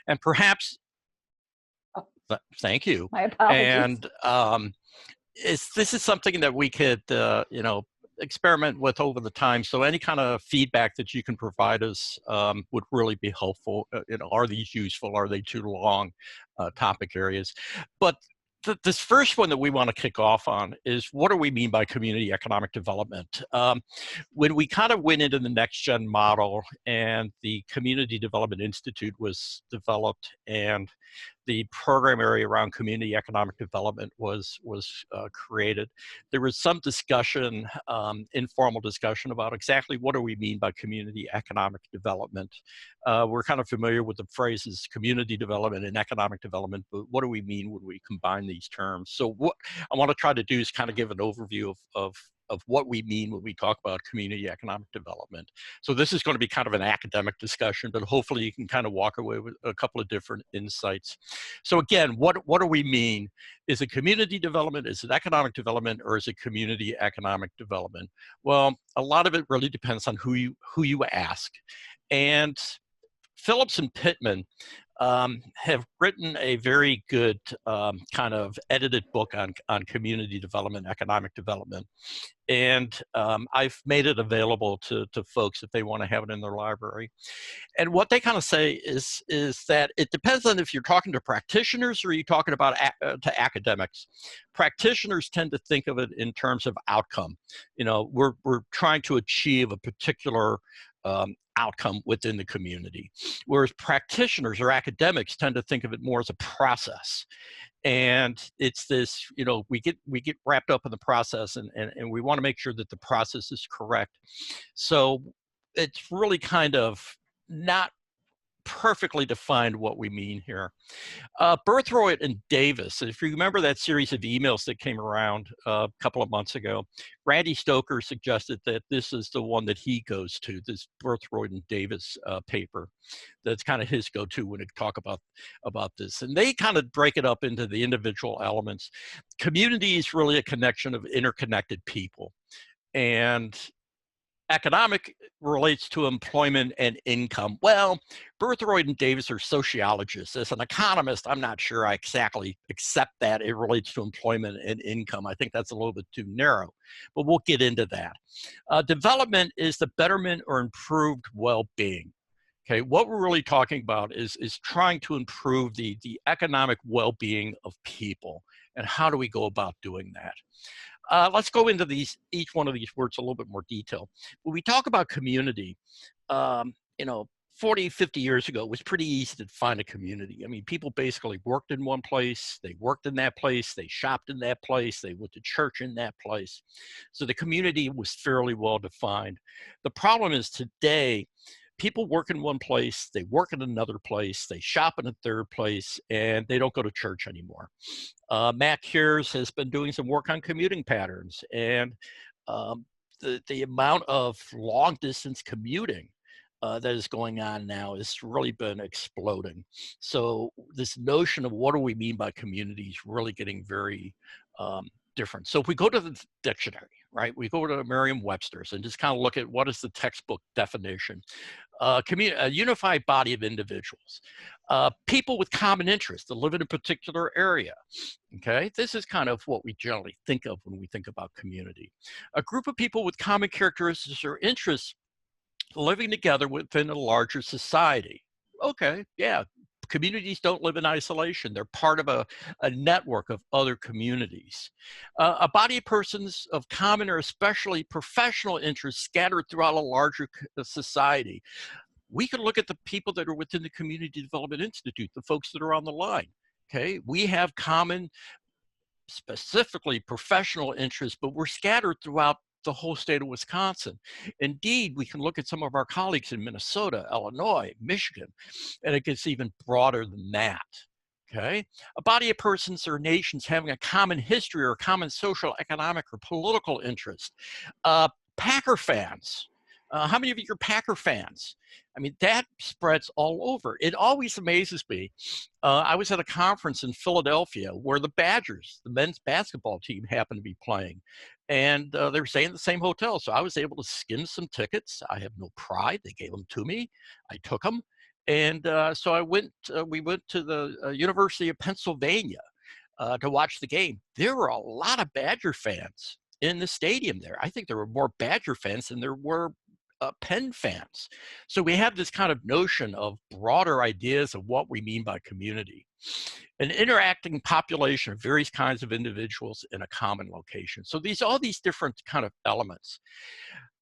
And perhaps, Oh, thank you. my apologies. And this is something that we could, experiment with over the time. So any kind of feedback that you can provide us would really be helpful. Are these useful? Are they too long? Topic areas. But this first one that we want to kick off on is, what do we mean by community economic development? When we kind of went into the next gen model and the Community Development Institute was developed, and the program area around community economic development was created, there was some discussion, informal discussion, about exactly what do we mean by community economic development. We're kind of familiar with the phrases community development and economic development, but what do we mean when we combine these terms? So what I want to try to do is kind of give an overview of what we mean when we talk about community economic development. So this is going to be kind of an academic discussion, but hopefully you can kind of walk away with a couple of different insights. So again, what do we mean? Is it community development? Is it economic development? Or is it community economic development? Well, a lot of it really depends on who you ask. And Phillips and Pittman have written a very good kind of edited book on community development, economic development. And I've made it available to folks if they want to have it in their library. And what they kind of say is that it depends on if you're talking to practitioners or you're talking about to academics. Practitioners tend to think of it in terms of outcome. We're trying to achieve a particular outcome within the community, whereas practitioners or academics tend to think of it more as a process. And it's this, we get wrapped up in the process, and we want to make sure that the process is correct. So it's really kind of not perfectly defined what we mean here. Berthroyd and Davis, if you remember that series of emails that came around a couple of months ago, Randy Stoker suggested that this is the one that he goes to, this Berthroyd and Davis paper. That's kind of his go-to when they talk about this. And they kind of break it up into the individual elements. Community is really a connection of interconnected people. And economic relates to employment and income. Well, Berthroyd and Davis are sociologists. As an economist, I'm not sure I exactly accept that it relates to employment and income. I think that's a little bit too narrow, but we'll get into that. Development is the betterment or improved well-being. Okay, what we're really talking about is trying to improve the economic well-being of people. And how do we go about doing that? Let's go into each one of these words a little bit more detail. When we talk about community, 40, 50 years ago, it was pretty easy to find a community. I mean, people basically worked in one place, they worked in that place, they shopped in that place, they went to church in that place. So the community was fairly well defined. The problem is today, people work in one place, they work in another place, they shop in a third place, and they don't go to church anymore. Matt Cures has been doing some work on commuting patterns, and the amount of long distance commuting that is going on now has really been exploding. So this notion of what do we mean by community is really getting very different. So if we go to the dictionary, right, we go to Merriam-Webster's and just kind of look at what is the textbook definition. A unified body of individuals, people with common interests that live in a particular area. Okay, this is kind of what we generally think of when we think about community. A group of people with common characteristics or interests living together within a larger society. Okay, yeah, communities don't live in isolation. They're part of a network of other communities. A body of persons of common or especially professional interests scattered throughout a larger society. We can look at the people that are within the Community Development Institute, the folks that are on the line. Okay, we have common, specifically professional interests, but we're scattered throughout the whole state of Wisconsin. Indeed, we can look at some of our colleagues in Minnesota, Illinois, Michigan, and it gets even broader than that. Okay, a body of persons or nations having a common history or common social, economic, or political interest. Packer fans. How many of you are Packer fans? I mean, that spreads all over. It always amazes me. I was at a conference in Philadelphia where the Badgers, the men's basketball team, happened to be playing. And they were staying in the same hotel. So I was able to skim some tickets. I have no pride. They gave them to me. I took them. And so we went to the University of Pennsylvania to watch the game. There were a lot of Badger fans in the stadium there. I think there were more Badger fans than there were Penn fans. So we have this kind of notion of broader ideas of what we mean by community. An interacting population of various kinds of individuals in a common location. So all these different kind of elements.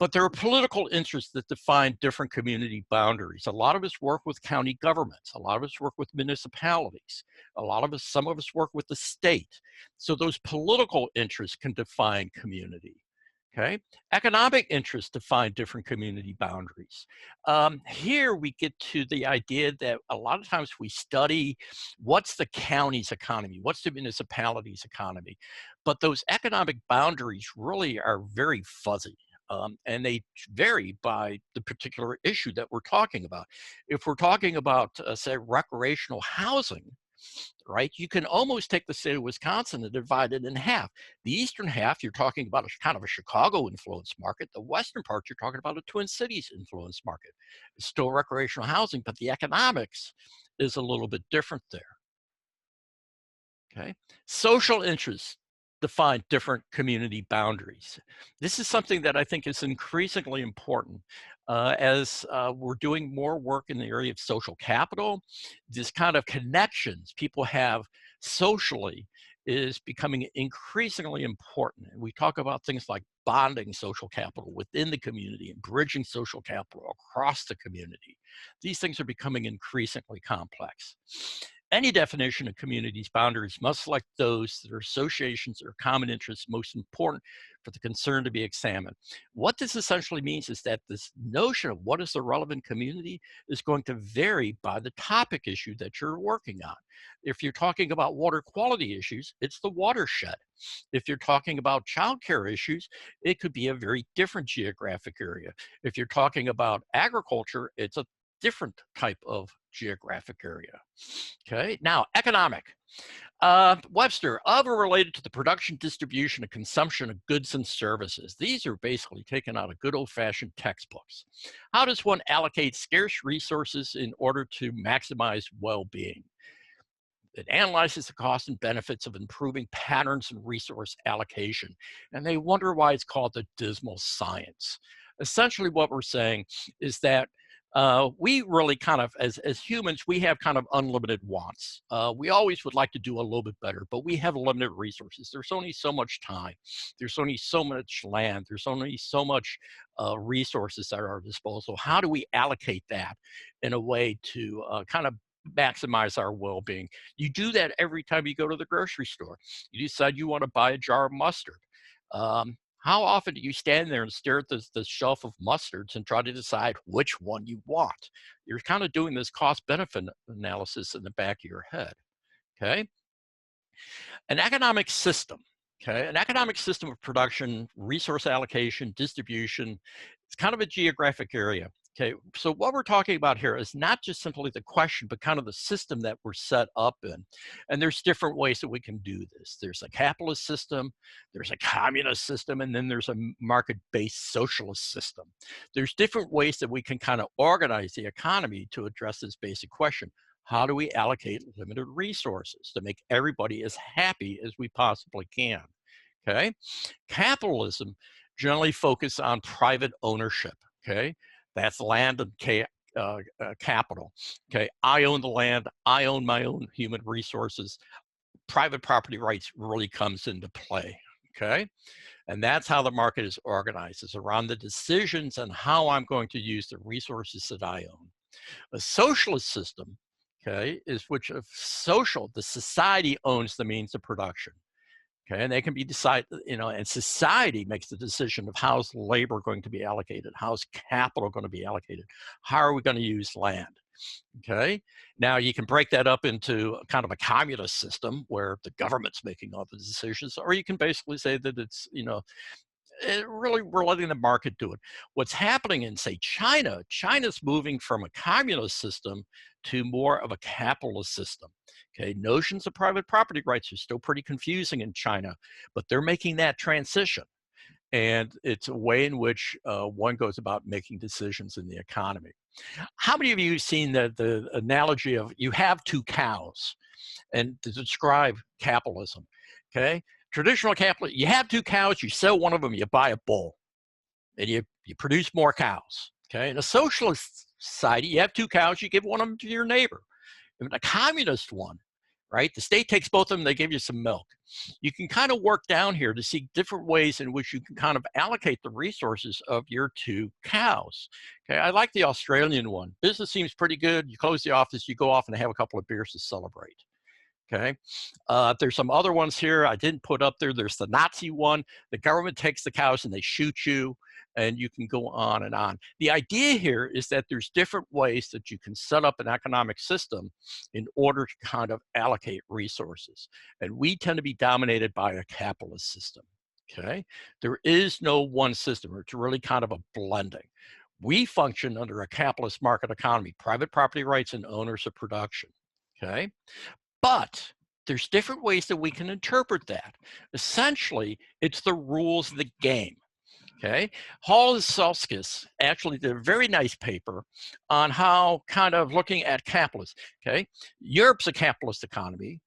But there are political interests that define different community boundaries. A lot of us work with county governments. A lot of us work with municipalities. Some of us work with the state. So those political interests can define community. Okay, economic interests define different community boundaries. Here we get to the idea that a lot of times we study what's the county's economy, what's the municipality's economy, but those economic boundaries really are very fuzzy. And they vary by the particular issue that we're talking about. If we're talking about, say, recreational housing, right, you can almost take the state of Wisconsin and divide it in half. The eastern half, you're talking about a kind of a Chicago influence market. The western part, you're talking about a Twin Cities influence market. It's still recreational housing, but the economics is a little bit different there. Okay, social interests define different community boundaries. This is something that I think is increasingly important as we're doing more work in the area of social capital. This kind of connections people have socially is becoming increasingly important. And we talk about things like bonding social capital within the community and bridging social capital across the community. These things are becoming increasingly complex. Any definition of community's boundaries must select those that are associations or common interests most important for the concern to be examined. What this essentially means is that this notion of what is the relevant community is going to vary by the topic issue that you're working on. If you're talking about water quality issues, it's the watershed. If you're talking about childcare issues, it could be a very different geographic area. If you're talking about agriculture, it's a different type of geographic area. Okay, now economic. Webster, of or related to the production, distribution, and consumption of goods and services. These are basically taken out of good old-fashioned textbooks. How does one allocate scarce resources in order to maximize well-being? It analyzes the costs and benefits of improving patterns and resource allocation. And they wonder why it's called the dismal science. Essentially what we're saying is that we really kind of, as humans, we have kind of unlimited wants. We always would like to do a little bit better, but we have limited resources. There's only so much time. There's only so much land. There's only so much resources at our disposal. How do we allocate that in a way to kind of maximize our well-being? You do that every time you go to the grocery store. You decide you want to buy a jar of mustard. How often do you stand there and stare at the shelf of mustards and try to decide which one you want? You're kind of doing this cost-benefit analysis in the back of your head, okay? An economic system, okay? An economic system of production, resource allocation, distribution, it's kind of a geographic area. Okay, so what we're talking about here is not just simply the question, but kind of the system that we're set up in. And there's different ways that we can do this. There's a capitalist system, there's a communist system, and then there's a market-based socialist system. There's different ways that we can kind of organize the economy to address this basic question. How do we allocate limited resources to make everybody as happy as we possibly can? Okay, capitalism generally focuses on private ownership. Okay, that's land and capital. Okay, I own the land. I own my own human resources. Private property rights really comes into play. Okay, and that's how the market is organized. It's around the decisions on how I'm going to use the resources that I own. A socialist system, okay, is which of the society owns the means of production. Okay, and they can be decided, and society makes the decision of how's labor going to be allocated, how's capital going to be allocated, how are we going to use land. Okay, now you can break that up into kind of a communist system where the government's making all the decisions, or you can basically say that it's, really we're letting the market do it. What's happening in, say, China's moving from a communist system to more of a capitalist system. Okay, notions of private property rights are still pretty confusing in China, but they're making that transition. and it's a way in which one goes about making decisions in the economy. How many of you have seen the analogy of you have two cows and to describe capitalism? Okay, traditional capital, you have two cows, you sell one of them, you buy a bull, and you produce more cows. Okay, in a socialist society, you have two cows, you give one of them to your neighbor. In a communist one, right, the state takes both of them, they give you some milk. You can kind of work down here to see different ways in which you can kind of allocate the resources of your two cows. Okay, I like the Australian one. Business seems pretty good. You close the office, you go off and have a couple of beers to celebrate. Okay, there's some other ones here I didn't put up there. There's the Nazi one. The government takes the cows and they shoot you, and you can go on and on. The idea here is that there's different ways that you can set up an economic system in order to kind of allocate resources. And we tend to be dominated by a capitalist system. Okay, there is no one system. It's really kind of a blending. We function under a capitalist market economy, private property rights and owners of production. Okay, but there's different ways that we can interpret that. Essentially, it's the rules of the game. Okay, Hall and Selskis actually did a very nice paper on how kind of looking at capitalists. Okay, Europe's a capitalist economy,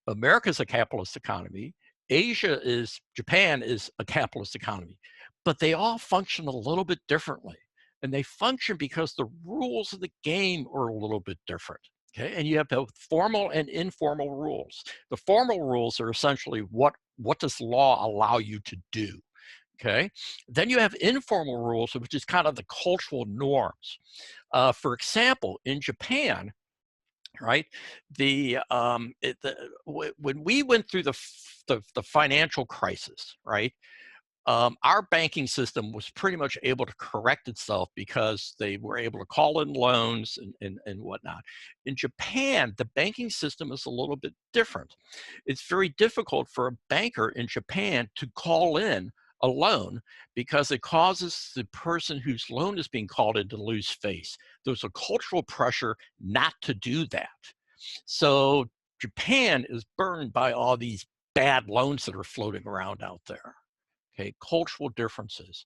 America's a capitalist economy, Japan is a capitalist economy, but they all function a little bit differently. And they function because the rules of the game are a little bit different. Okay, and you have both formal and informal rules. The formal rules are essentially what does law allow you to do? Okay, then you have informal rules, which is kind of the cultural norms. For example, in Japan, right, when we went through the financial crisis, right, our banking system was pretty much able to correct itself because they were able to call in loans and whatnot. In Japan, the banking system is a little bit different. It's very difficult for a banker in Japan to call in a loan because it causes the person whose loan is being called in to lose face. There's a cultural pressure not to do that. So Japan is burned by all these bad loans that are floating around out there. Okay, cultural differences.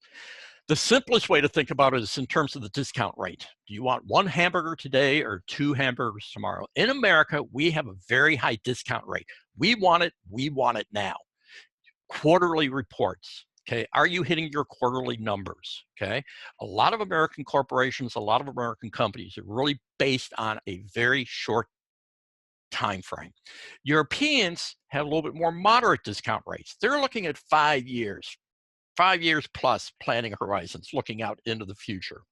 The simplest way to think about it is in terms of the discount rate. Do you want one hamburger today or two hamburgers tomorrow? In America, we have a very high discount rate. We want it now. Quarterly reports. Okay, are you hitting your quarterly numbers? Okay, a lot of American corporations, a lot of American companies are really based on a very short time frame. Europeans have a little bit more moderate discount rates. They're looking at 5 years plus planning horizons, looking out into the future.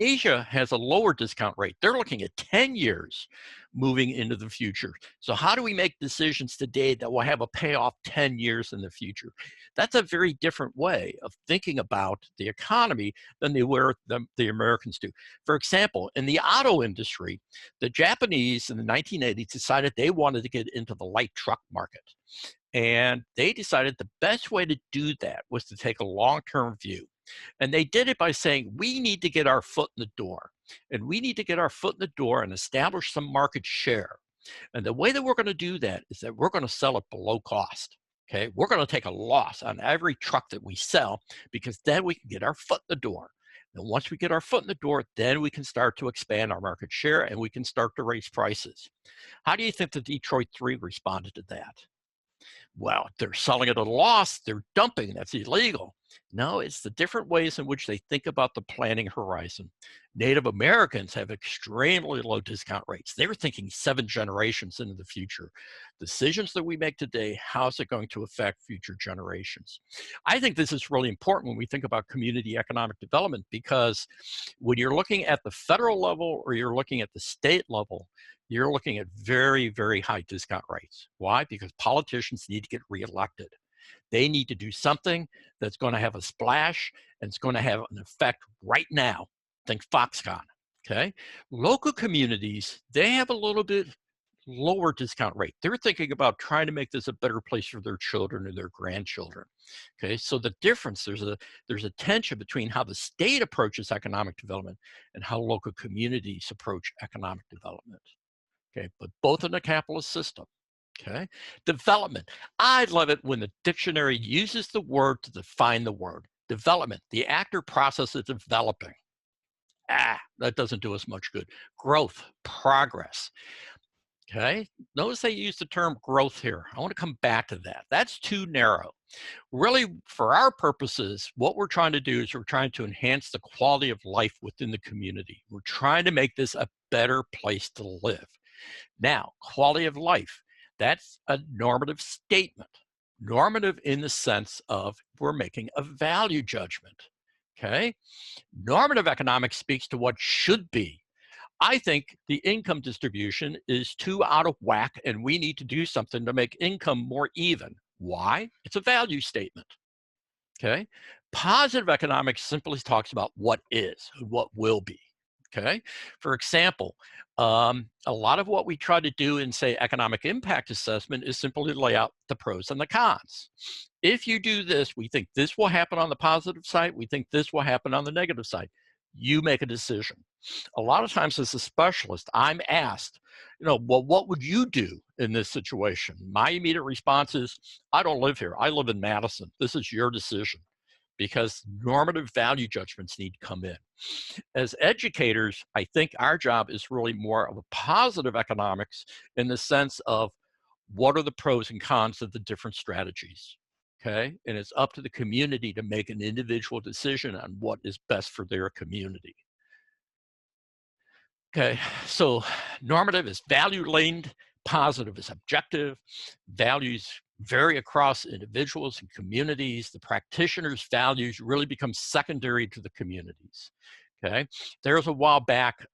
Asia has a lower discount rate. They're looking at 10 years moving into the future. So how do we make decisions today that will have a payoff 10 years in the future? That's a very different way of thinking about the economy than the Americans do. For example, in the auto industry, the Japanese in the 1980s decided they wanted to get into the light truck market. And they decided the best way to do that was to take a long-term view. And they did it by saying, we need to get our foot in the door. And we need to get our foot in the door and establish some market share. And the way that we're going to do that is that we're going to sell it below cost. Okay, we're going to take a loss on every truck that we sell because then we can get our foot in the door. And once we get our foot in the door, then we can start to expand our market share and we can start to raise prices. How do you think the Detroit Three responded to that? Well, they're selling at a loss, they're dumping, that's illegal. No, it's the different ways in which they think about the planning horizon. Native Americans have extremely low discount rates. They're thinking 7 generations into the future. Decisions that we make today, how's it going to affect future generations? I think this is really important when we think about community economic development because when you're looking at the federal level or you're looking at the state level, you're looking at very, very high discount rates. Why? Because politicians need to get reelected. They need to do something that's going to have a splash and it's going to have an effect right now. Think Foxconn, okay? Local communities, they have a little bit lower discount rate. They're thinking about trying to make this a better place for their children or their grandchildren. Okay, so the difference, there's a tension between how the state approaches economic development and how local communities approach economic development. Okay, but both in a capitalist system. Okay. Development. I love it when the dictionary uses the word to define the word. Development, the act or process of developing. That doesn't do us much good. Growth, progress. Okay. Notice they use the term growth here. I want to come back to that. That's too narrow. Really, for our purposes, what we're trying to do is we're trying to enhance the quality of life within the community. We're trying to make this a better place to live. Now, quality of life, that's a normative statement. Normative in the sense of we're making a value judgment. Okay. Normative economics speaks to what should be. I think the income distribution is too out of whack, and we need to do something to make income more even. Why? It's a value statement. Okay. Positive economics simply talks about what is, what will be. Okay. For example, a lot of what we try to do in, say, economic impact assessment is simply lay out the pros and the cons. If you do this, we think this will happen on the positive side. We think this will happen on the negative side. You make a decision. A lot of times as a specialist, I'm asked, well, what would you do in this situation? My immediate response is, I don't live here. I live in Madison. This is your decision, because normative value judgments need to come in. As educators, I think our job is really more of a positive economics in the sense of what are the pros and cons of the different strategies. Okay. And it's up to the community to make an individual decision on what is best for their community. Okay, so normative is value-linked, positive is objective. Values vary across individuals and communities. The practitioner's values really become secondary to the communities. Okay, there was a while back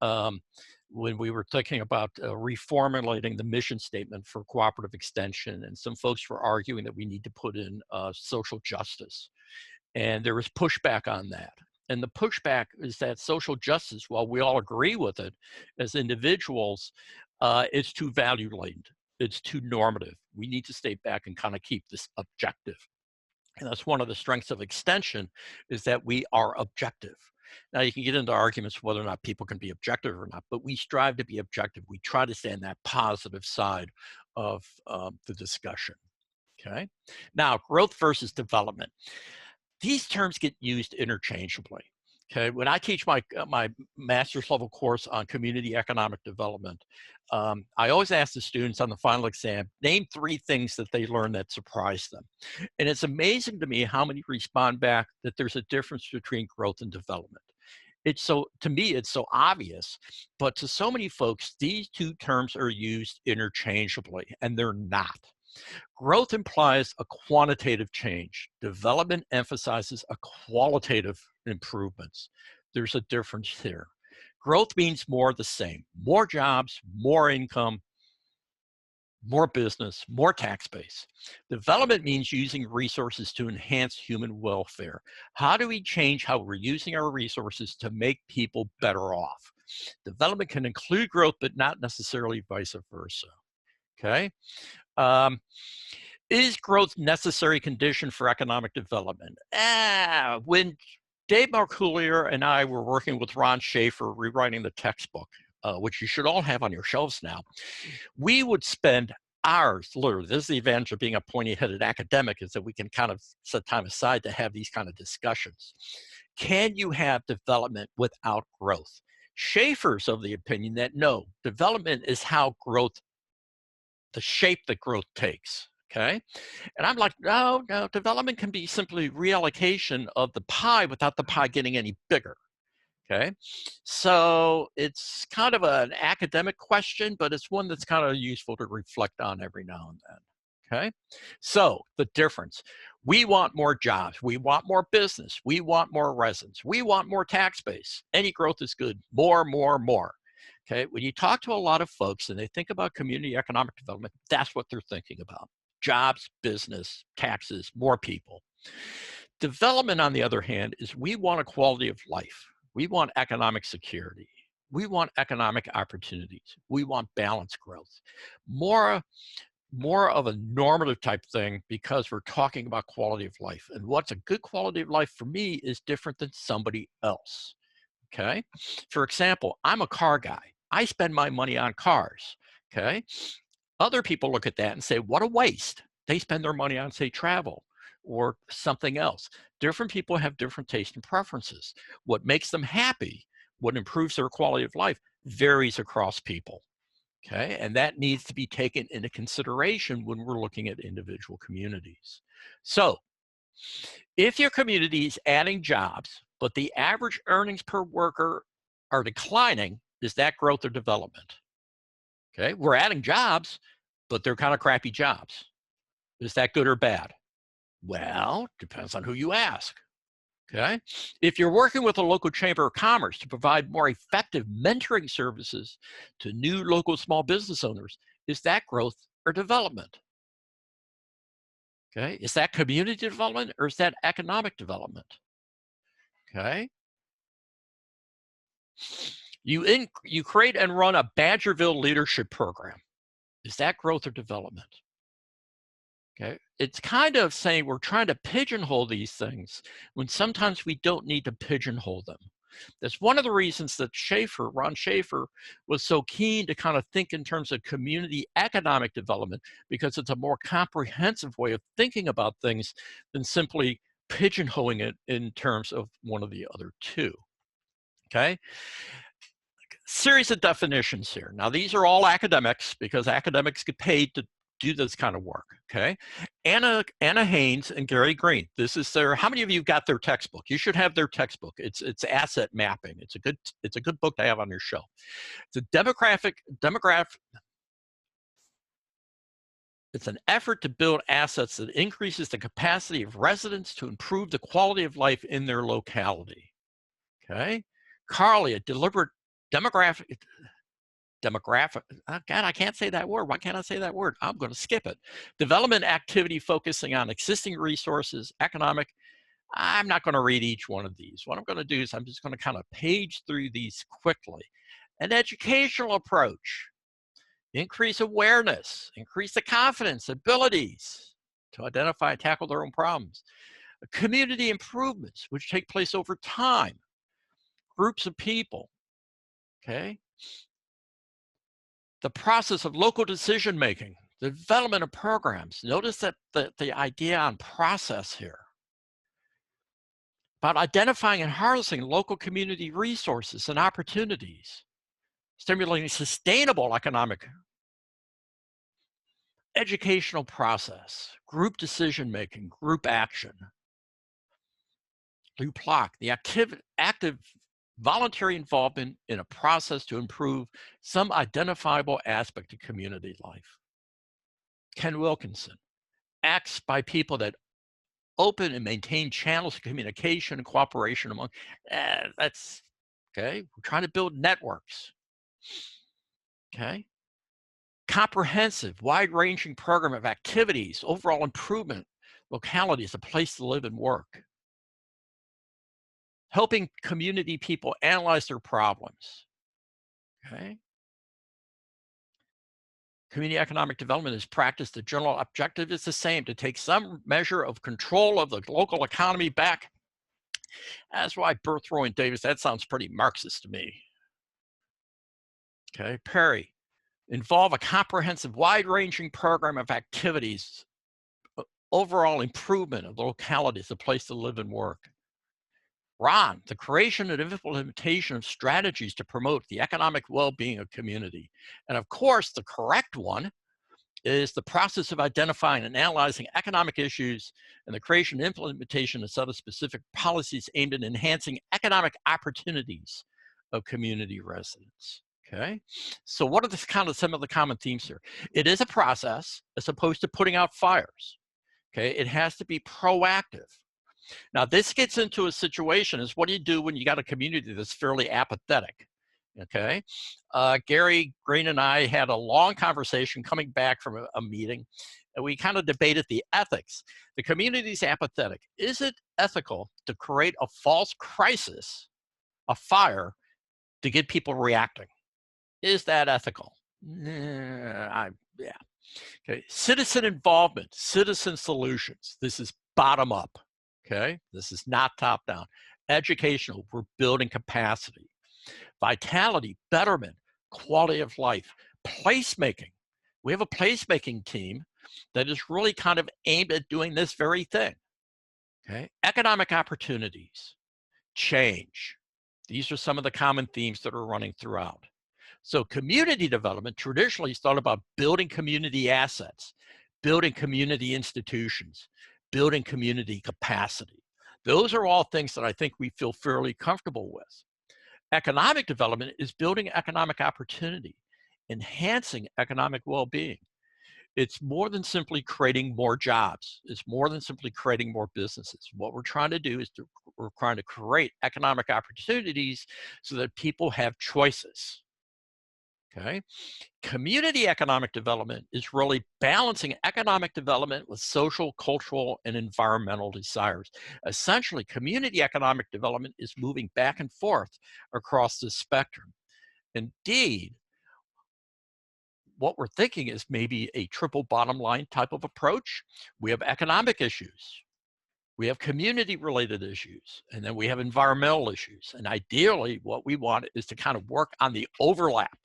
when we were thinking about reformulating the mission statement for cooperative extension, and some folks were arguing that we need to put in social justice. And there was pushback on that. And the pushback is that social justice, while we all agree with it as individuals, it's too value laden. It's too normative. We need to stay back and kind of keep this objective. And that's one of the strengths of extension, is that we are objective. Now you can get into arguments whether or not people can be objective or not, but we strive to be objective. We try to stay on that positive side of the discussion. Okay. Now, growth versus development. These terms get used interchangeably. Okay, when I teach my master's level course on community economic development, I always ask the students on the final exam, name 3 things that they learned that surprised them. And it's amazing to me how many respond back that there's a difference between growth and development. To me, it's so obvious, but to so many folks, these 2 terms are used interchangeably, and they're not. Growth implies a quantitative change. Development emphasizes a qualitative improvements. There's a difference here. Growth means more of the same. More jobs, more income, more business, more tax base. Development means using resources to enhance human welfare. How do we change how we're using our resources to make people better off? Development can include growth, but not necessarily vice versa. Okay. Is growth necessary condition for economic development? When Dave Marcoulier and I were working with Ron Schaefer rewriting the textbook, which you should all have on your shelves now, we would spend hours, literally. This is the advantage of being a pointy-headed academic, is that we can kind of set time aside to have these kind of discussions. Can you have development without growth? Schaefer's of the opinion that no, development is how growth, the shape that growth takes. Okay. And I'm like, no, development can be simply reallocation of the pie without the pie getting any bigger. Okay. So it's kind of an academic question, but it's one that's kind of useful to reflect on every now and then. Okay. So the difference, we want more jobs. We want more business. We want more residents. We want more tax base. Any growth is good. More, more, more. Okay. When you talk to a lot of folks and they think about community economic development, that's what they're thinking about. Jobs, business, taxes, more people. Development, on the other hand, is we want a quality of life. We want economic security. We want economic opportunities. We want balanced growth. More of a normative type thing, because we're talking about quality of life. And what's a good quality of life for me is different than somebody else. Okay. For example, I'm a car guy. I spend my money on cars. Okay. Other people look at that and say, what a waste. They spend their money on, say, travel or something else. Different people have different tastes and preferences. What makes them happy, what improves their quality of life, varies across people. Okay, and that needs to be taken into consideration when we're looking at individual communities. So if your community is adding jobs, but the average earnings per worker are declining, is that growth or development? Okay, we're adding jobs, but they're kind of crappy jobs. Is that good or bad? Well, depends on who you ask. Okay, if you're working with a local chamber of commerce to provide more effective mentoring services to new local small business owners, is that growth or development? Okay, is that community development or is that economic development? Okay, you create and run a Badgerville leadership program. Is that growth or development? Okay, it's kind of saying we're trying to pigeonhole these things when sometimes we don't need to pigeonhole them. That's one of the reasons that Ron Schaefer, was so keen to kind of think in terms of community economic development, because it's a more comprehensive way of thinking about things than simply pigeonholing it in terms of one of the other two. Okay, series of definitions here. Now, these are all academics because academics get paid to do this kind of work, okay? Anna Haynes and Gary Green. This is their, how many of you got their textbook? You should have their textbook. It's asset mapping. It's a good book to have on your shelf. It's it's an effort to build assets that increases the capacity of residents to improve the quality of life in their locality, okay? Carly, a deliberate demographic, oh God, I can't say that word. Why can't I say that word? I'm going to skip it. Development activity focusing on existing resources, economic. I'm not going to read each one of these. What I'm going to do is I'm just going to kind of page through these quickly. An educational approach, increase awareness, increase the confidence, abilities to identify and tackle their own problems. Community improvements, which take place over time, groups of people, okay? The process of local decision making, the development of programs. Notice that the idea on process here, about identifying and harnessing local community resources and opportunities, stimulating sustainable economic, educational process, group decision making, group action. LUPLOC, the active voluntary involvement in a process to improve some identifiable aspect of community life. Ken Wilkinson, acts by people that open and maintain channels of communication and cooperation among, that's, okay, we're trying to build networks, okay? Comprehensive, wide-ranging program of activities, overall improvement, locality is a place to live and work. Helping community people analyze their problems, okay? Community economic development is practice. The general objective is the same, to take some measure of control of the local economy back. That's why Berth, Roy, and Davis, that sounds pretty Marxist to me. Okay, Perry, involve a comprehensive, wide-ranging program of activities, overall improvement of the locality as a place to live and work. Ron, the creation and implementation of strategies to promote the economic well-being of community. And of course, the correct one is the process of identifying and analyzing economic issues and the creation and implementation of set of specific policies aimed at enhancing economic opportunities of community residents. Okay, so what are some of the common themes here? It is a process as opposed to putting out fires. Okay, it has to be proactive. Now, this gets into a situation is, what do you do when you got a community that's fairly apathetic? Okay, Gary Green and I had a long conversation coming back from a meeting, and we kind of debated the ethics. The community's apathetic. Is it ethical to create a false crisis, a fire, to get people reacting? Is that ethical? Yeah. Okay, citizen involvement, citizen solutions. This is bottom up. Okay, this is not top down. Educational, we're building capacity. Vitality, betterment, quality of life. Placemaking, We have a placemaking team that is really kind of aimed at doing this very thing. Okay, economic opportunities, change. These are some of the common themes that are running throughout. So community development traditionally is thought about building community assets, building community institutions, building community capacity. Those are all things that I think we feel fairly comfortable with. Economic development is building economic opportunity, enhancing economic well-being. It's more than simply creating more jobs. It's more than simply creating more businesses. What we're trying to do is we're trying to create economic opportunities so that people have choices. Okay. Community economic development is really balancing economic development with social, cultural, and environmental desires. Essentially, community economic development is moving back and forth across the spectrum. Indeed, what we're thinking is maybe a triple bottom line type of approach. We have economic issues, we have community related issues, and then we have environmental issues. And ideally, what we want is to kind of work on the overlap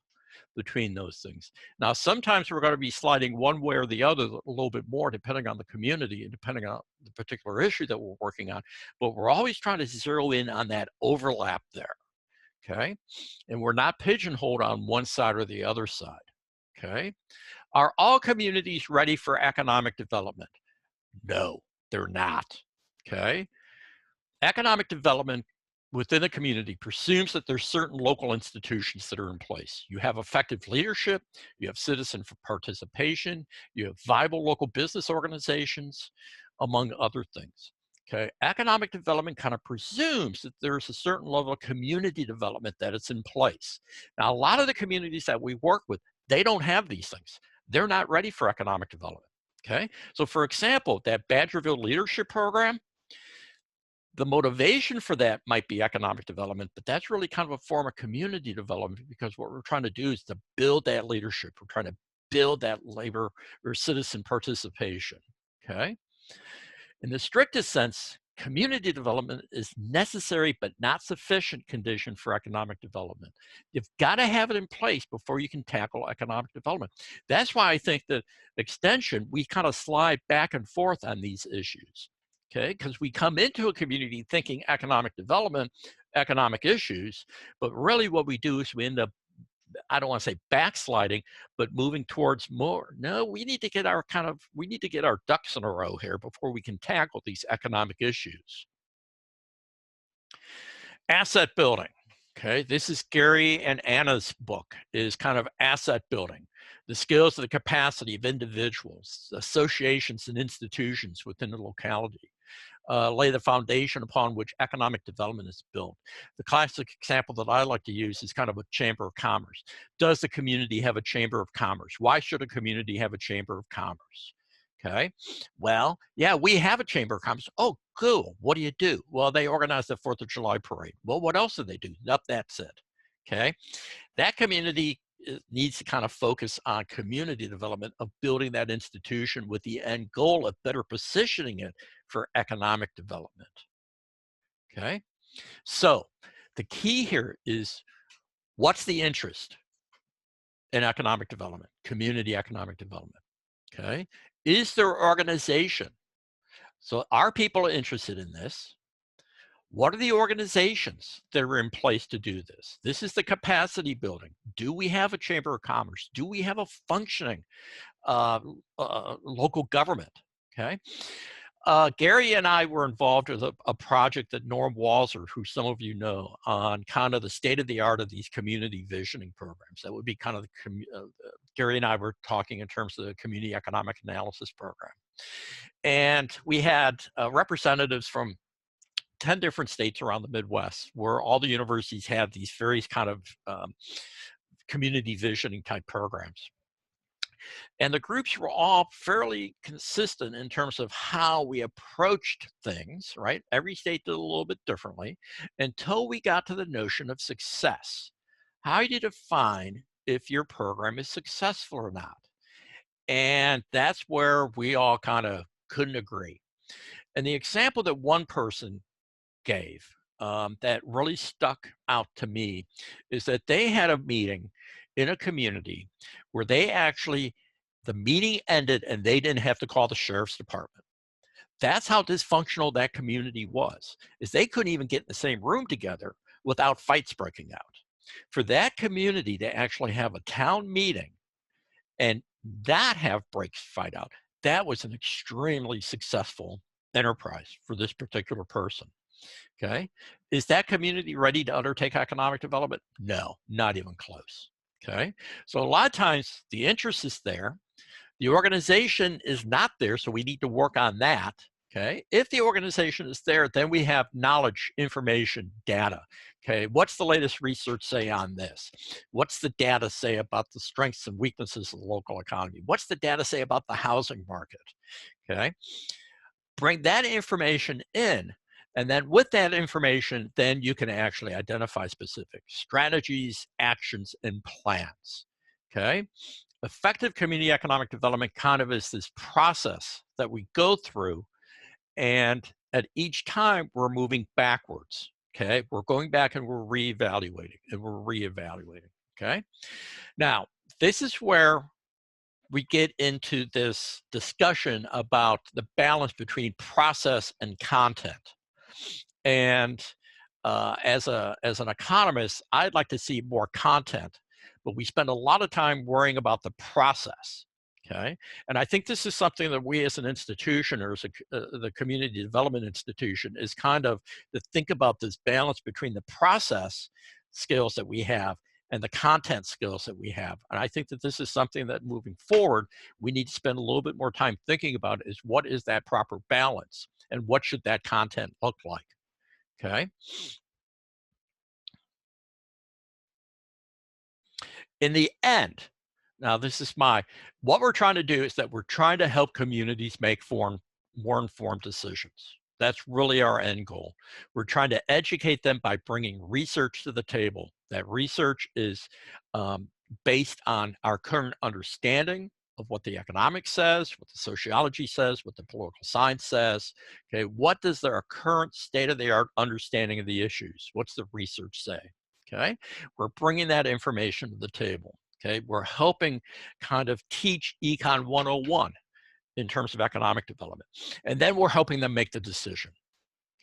between those things. Now, sometimes we're going to be sliding one way or the other a little bit more depending on the community and depending on the particular issue that we're working on, but we're always trying to zero in on that overlap there, okay? And we're not pigeonholed on one side or the other side, okay? Are all communities ready for economic development? No, they're not, okay? Economic development within a community presumes that there's certain local institutions that are in place. You have effective leadership, you have citizen participation, you have viable local business organizations, among other things. Okay, economic development kind of presumes that there's a certain level of community development that is in place. Now, a lot of the communities that we work with, they don't have these things. They're not ready for economic development. Okay, so for example, that Badgerville Leadership Program, the motivation for that might be economic development, but that's really kind of a form of community development because what we're trying to do is to build that leadership. We're trying to build that labor or citizen participation, okay? In the strictest sense, community development is necessary but not sufficient condition for economic development. You've got to have it in place before you can tackle economic development. That's why I think that extension, we kind of slide back and forth on these issues. Okay, because we come into a community thinking economic development, economic issues, but really what we do is we end up, I don't want to say backsliding, but moving towards more. No, we need to get we need to get our ducks in a row here before we can tackle these economic issues. Asset building. Okay, this is Gary and Anna's book, is kind of asset building, the skills and the capacity of individuals, associations, and institutions within the locality. Lay the foundation upon which economic development is built. The classic example that I like to use is kind of a chamber of commerce. Does the community have a chamber of commerce? Why should a community have a chamber of commerce? Okay, well, yeah, we have a chamber of commerce. Oh, cool. What do you do? Well, they organize the 4th of July parade. Well, what else do they do? Nope, that's it. Okay, that community needs to kind of focus on community development of building that institution with the end goal of better positioning it for economic development. Okay, so the key here is what's the interest in economic development, community economic development? Okay, is there organization? So are people interested in this? What are the organizations that are in place to do this? This is the capacity building. Do we have a chamber of commerce? Do we have a functioning local government? Okay. Gary and I were involved with a project that Norm Walzer, who some of you know, on kind of the state of the art of these community visioning programs. That would be kind of Gary and I were talking in terms of the community economic analysis program. And we had representatives from 10 different states around the Midwest, where all the universities had these various kind of community visioning type programs. And the groups were all fairly consistent in terms of how we approached things, right? Every state did a little bit differently until we got to the notion of success. How do you define if your program is successful or not? And that's where we all kind of couldn't agree. And the example that one person gave that really stuck out to me is that they had a meeting in a community where they actually The meeting ended and they didn't have to call the sheriff's department. That's how dysfunctional that community was, is they couldn't even get in the same room together without fights breaking out. For that community to actually have a town meeting and not have breaks fight out, that was an extremely successful enterprise for this particular person. Okay. Is that community ready to undertake economic development? No, not even close. Okay. So a lot of times the interest is there. The organization is not there, so we need to work on that. Okay. If the organization is there, then we have knowledge, information, data. Okay. What's the latest research say on this? What's the data say about the strengths and weaknesses of the local economy? What's the data say about the housing market? Okay. Bring that information in. And then with that information, then you can actually identify specific strategies, actions, and plans. Okay. Effective community economic development kind of is this process that we go through, and at each time we're moving backwards. Okay. We're going back and we're reevaluating and we're reevaluating. Okay. Now, this is where we get into this discussion about the balance between process and content. And as an economist, I'd like to see more content, but we spend a lot of time worrying about the process. Okay, and I think this is something that we as an institution, or as the community development institution, is kind of to think about this balance between the process skills that we have and the content skills that we have. And I think that this is something that moving forward, we need to spend a little bit more time thinking about, is what is that proper balance and what should that content look like? Okay. In the end, now this is what we're trying to do is that we're trying to help communities make more informed decisions. That's really our end goal. We're trying to educate them by bringing research to the table. That research is based on our current understanding of what the economics says, what the sociology says, what the political science says. Okay, what does our current state-of-the-art understanding of the issues? What's the research say? Okay, we're bringing that information to the table. Okay, we're helping kind of teach Econ 101 in terms of economic development. And then we're helping them make the decision.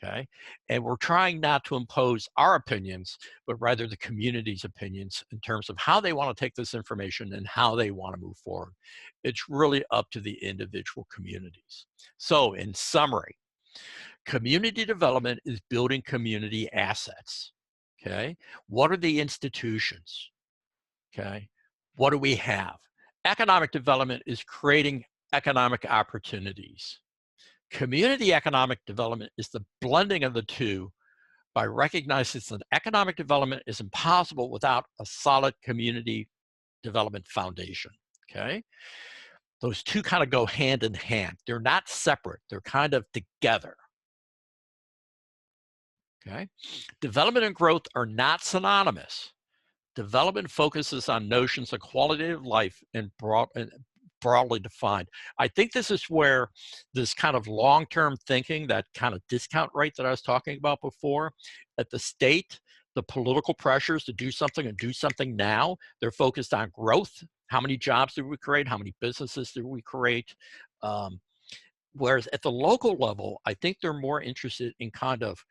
Okay, and we're trying not to impose our opinions, but rather the community's opinions in terms of how they want to take this information and how they want to move forward. It's really up to the individual communities. So in summary, community development is building community assets. Okay, what are the institutions? Okay, what do we have? Economic development is creating economic opportunities. Community economic development is the blending of the two by recognizing that economic development is impossible without a solid community development foundation. Okay, those two kind of go hand in hand. They're not separate, they're kind of together. Okay, development and growth are not synonymous. Development focuses on notions of quality of life and broadly defined. I think this is where this kind of long-term thinking, that kind of discount rate that I was talking about before, at the state, the political pressures to do something and do something now, they're focused on growth. How many jobs do we create? How many businesses do we create? Whereas at the local level, I think they're more interested in kind of,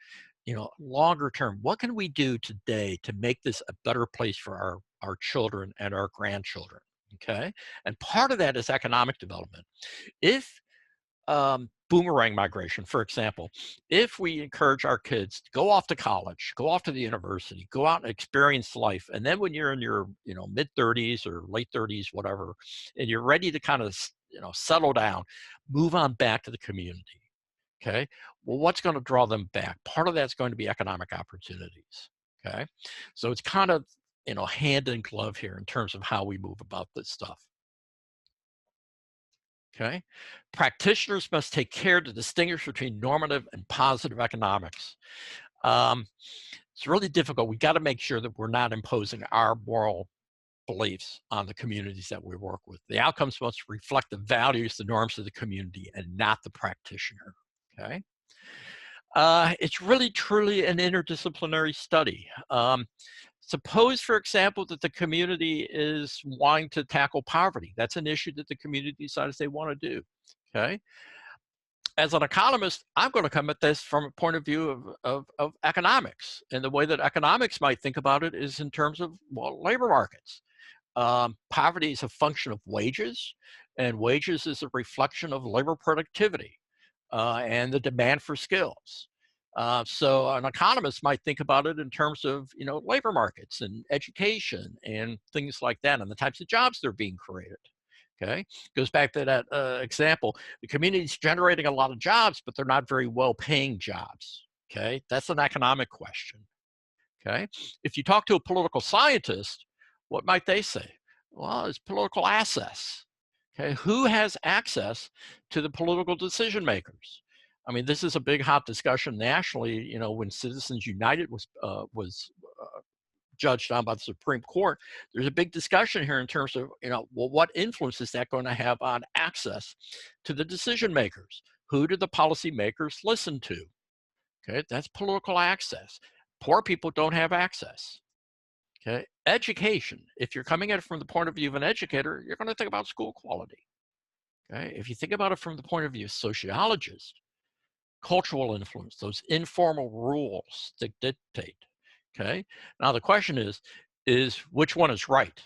longer term, what can we do today to make this a better place for our children and our grandchildren? Okay. And part of that is economic development. If boomerang migration, for example, if we encourage our kids to go off to college, go off to the university, go out and experience life, and then when you're in your mid 30s or late 30s, whatever, and you're ready to kind of settle down, move on back to the community. Okay, well, what's going to draw them back? Part of that's going to be economic opportunities. Okay, so it's kind of hand in glove here in terms of how we move about this stuff. Okay, practitioners must take care to distinguish between normative and positive economics. It's really difficult. We got to make sure that we're not imposing our moral beliefs on the communities that we work with. The outcomes must reflect the values, the norms of the community, and not the practitioner. Okay. It's really truly an interdisciplinary study. Suppose, for example, that the community is wanting to tackle poverty. That's an issue that the community decides they want to do, okay? As an economist, I'm going to come at this from a point of view of economics. And the way that economics might think about it is in terms of, well, labor markets. Poverty is a function of wages, and wages is a reflection of labor productivity and the demand for skills. So an economist might think about it in terms of, you know, labor markets and education and things like that, and the types of jobs that are being created. Okay, goes back to that example. The community's generating a lot of jobs, but they're not very well-paying jobs. Okay, that's an economic question. Okay, if you talk to a political scientist, what might they say? Well, it's political access. Okay, who has access to the political decision makers? I mean, this is a big hot discussion nationally. You know, when Citizens United was judged on by the Supreme Court, there's a big discussion here in terms of, you know, well, what influence is that going to have on access to the decision makers? Who do the policy makers listen to? Okay, that's political access. Poor people don't have access. Okay, education. If you're coming at it from the point of view of an educator, you're going to think about school quality. Okay, if you think about it from the point of view of sociologists, cultural influence, those informal rules that dictate. Okay, now the question is which one is right?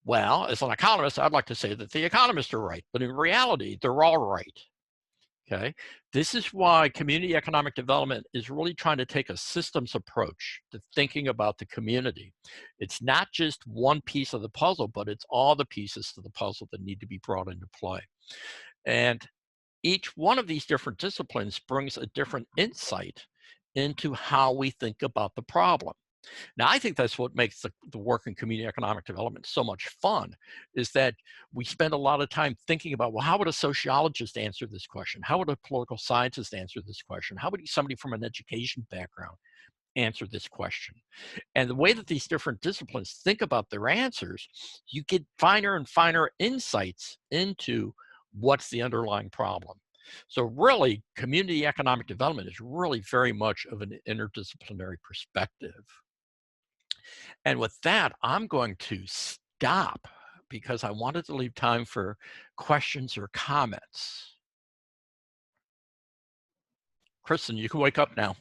Well, as an economist, I'd like to say that the economists are right, but in reality, they're all right. Okay, this is why community economic development is really trying to take a systems approach to thinking about the community. It's not just one piece of the puzzle, but it's all the pieces to the puzzle that need to be brought into play. And each one of these different disciplines brings a different insight into how we think about the problem. Now, I think that's what makes the work in community economic development so much fun, is that we spend a lot of time thinking about, well, how would a sociologist answer this question? How would a political scientist answer this question? How would somebody from an education background answer this question? And the way that these different disciplines think about their answers, you get finer and finer insights into what's the underlying problem. So really, community economic development is really very much of an interdisciplinary perspective. And with that, I'm going to stop because I wanted to leave time for questions or comments. Kristen, you can wake up now.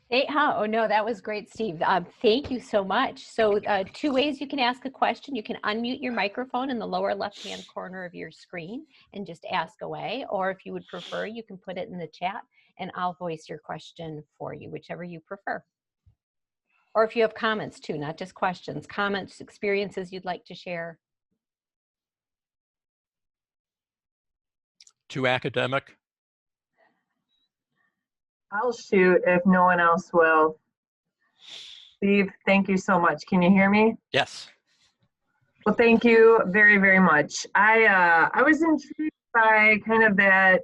Hey, oh no, that was great, Steve. Thank you so much. So two ways you can ask a question. You can unmute your microphone in the lower left-hand corner of your screen and just ask away. Or if you would prefer, you can put it in the chat and I'll voice your question for you, whichever you prefer. Or if you have comments too, not just questions, comments, experiences you'd like to share. Too academic? I'll shoot if no one else will. Steve, thank you so much. Can you hear me? Yes. Well, thank you very, very much. I was intrigued by kind of that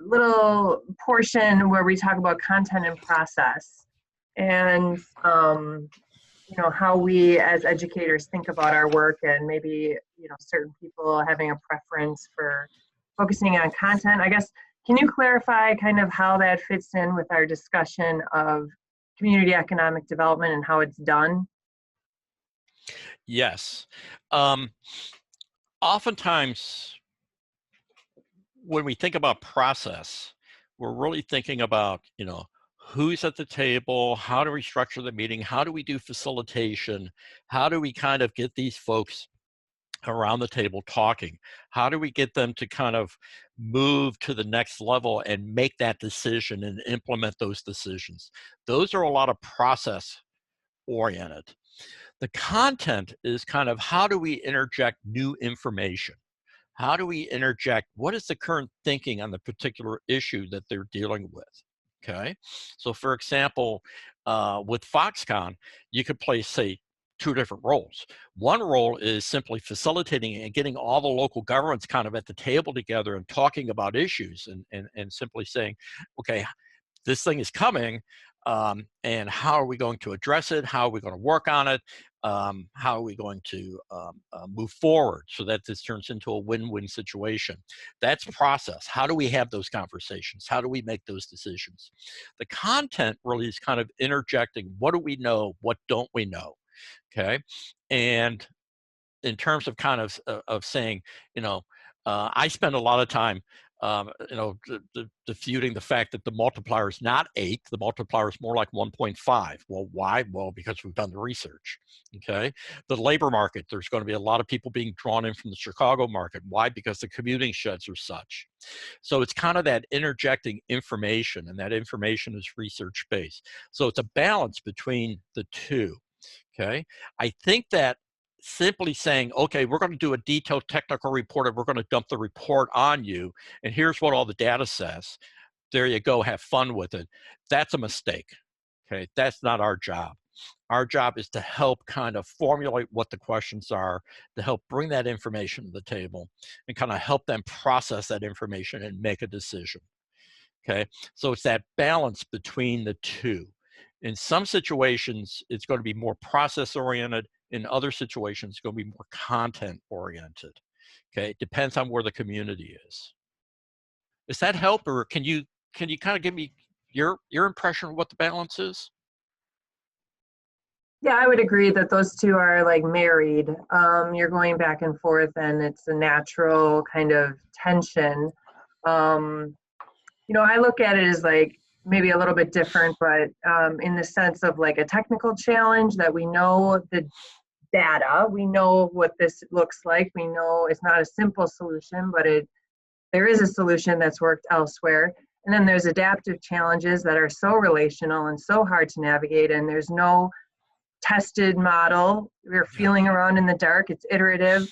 little portion where we talk about content and process, and you know, how we as educators think about our work, and maybe, you know, certain people having a preference for focusing on content. I guess, can you clarify kind of how that fits in with our discussion of community economic development and how it's done? Yes. Oftentimes, when we think about process, we're really thinking about, you know, who's at the table, how do we structure the meeting, how do we do facilitation, how do we kind of get these folks around the table talking, how do we get them to kind of move to the next level and make that decision and implement those decisions. Those are a lot of process oriented. The content is kind of how do we interject new information? How do we interject what is the current thinking on the particular issue that they're dealing with? Okay, so for example, with Foxconn, you could play, say, two different roles. One role is simply facilitating and getting all the local governments kind of at the table together and talking about issues and simply saying, okay, this thing is coming. and how are we going to address it? How are we going to work on it? How are we going to move forward so that this turns into a win-win situation? That's process. How do we have those conversations? How do we make those decisions? The content really is kind of interjecting, what do we know? What don't we know? Okay. And in terms of kind of saying, I spend a lot of time, disputing the fact that the multiplier is not 8, the multiplier is more like 1.5. Well, why? Well, because we've done the research, okay? The labor market, there's going to be a lot of people being drawn in from the Chicago market. Why? Because the commuting sheds are such. So it's kind of that interjecting information, and that information is research-based. So it's a balance between the two, okay? I think that simply saying, okay, we're going to do a detailed technical report and we're going to dump the report on you, and here's what all the data says. There you go, have fun with it. That's a mistake, okay? That's not our job. Our job is to help kind of formulate what the questions are, to help bring that information to the table, and kind of help them process that information and make a decision, okay? So it's that balance between the two. In some situations, it's going to be more process-oriented. In other situations, it's going to be more content-oriented. Okay, it depends on where the community is. Does that help, or can you kind of give me your impression of what the balance is? Yeah, I would agree that those two are like married. You're going back and forth, and it's a natural kind of tension. I look at it as like maybe a little bit different, but in the sense of like a technical challenge that we know the data, we know what this looks like. We know it's not a simple solution, but there is a solution that's worked elsewhere. And then there's adaptive challenges that are so relational and so hard to navigate, and there's no tested model. We're feeling around in the dark. It's iterative.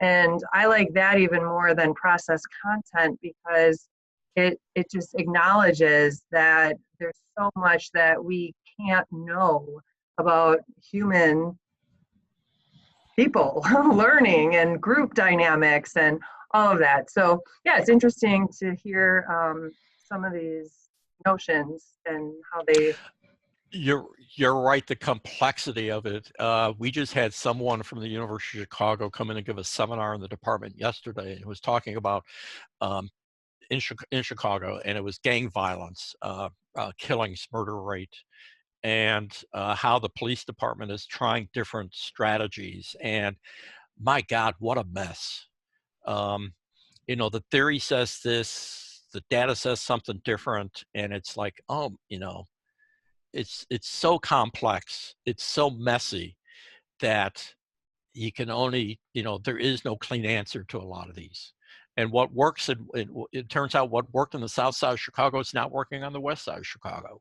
And I like that even more than process content, because it just acknowledges that there's so much that we can't know about human people learning and group dynamics and all of that. So yeah, it's interesting to hear some of these notions and how they. You're right, the complexity of it. We just had someone from the University of Chicago come in and give a seminar in the department yesterday, and was talking about in Chicago, and it was gang violence, killings, murder rate, and how the police department is trying different strategies. And my God, what a mess. The theory says this, the data says something different, and it's like, it's so complex, it's so messy that you can only, there is no clean answer to a lot of these. And what works, it turns out what worked in the south side of Chicago is not working on the west side of Chicago.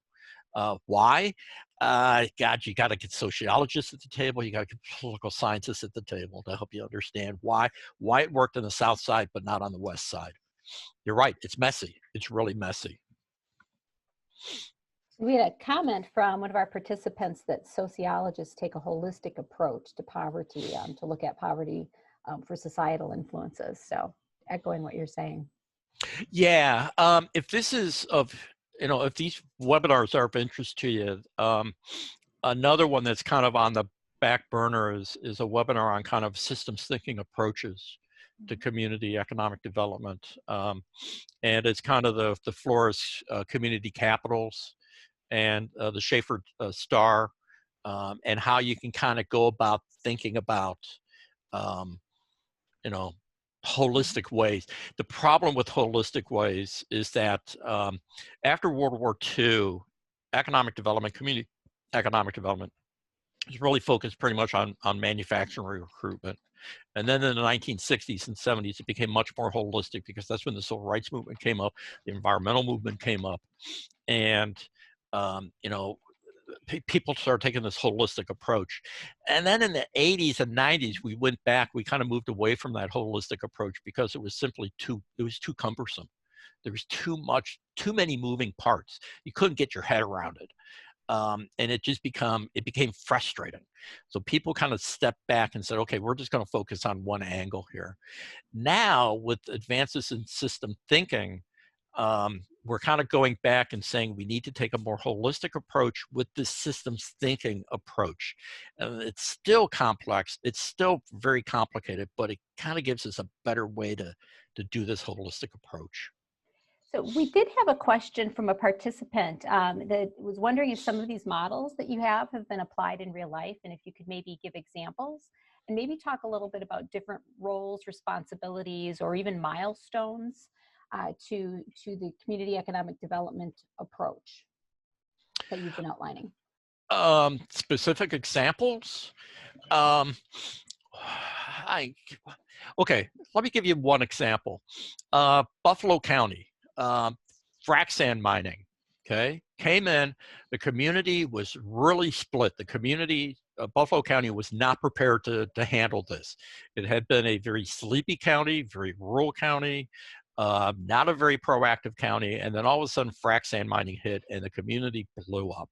Why? God, you got to get sociologists at the table. You got to get political scientists at the table to help you understand why it worked in the south side but not on the west side. You're right. It's messy. It's really messy. We had a comment from one of our participants that sociologists take a holistic approach to poverty, to look at poverty for societal influences. So echoing what you're saying. Yeah. If this is if these webinars are of interest to you, another one that's kind of on the back burner is a webinar on kind of systems thinking approaches to community economic development. And it's kind of the Flores community capitals and the Schaefer Star, and how you can kind of go about thinking about, holistic ways. The problem with holistic ways is that after World War II, economic development, community economic development, is really focused pretty much on manufacturing recruitment. And then in the 1960s and 70s, it became much more holistic, because that's when the civil rights movement came up, the environmental movement came up, and people started taking this holistic approach. And then in the 80s and 90s, we went back, we kind of moved away from that holistic approach, because it was simply too cumbersome. There was too many moving parts. You couldn't get your head around it. And it became frustrating. So people kind of stepped back and said, okay, we're just going to focus on one angle here. Now, with advances in system thinking, we're kind of going back and saying we need to take a more holistic approach with this systems thinking approach. It's still complex, it's still very complicated, but it kind of gives us a better way to do this holistic approach. So we did have a question from a participant that was wondering if some of these models that you have been applied in real life, and if you could maybe give examples and maybe talk a little bit about different roles, responsibilities, or even milestones to the community economic development approach that you've been outlining. Specific examples? Um, okay, let me give you one example. Buffalo County, frac sand mining, okay, came in, the community was really split. The community, Buffalo County was not prepared to handle this. It had been a very sleepy county, very rural county, not a very proactive county, and then all of a sudden frac sand mining hit and the community blew up.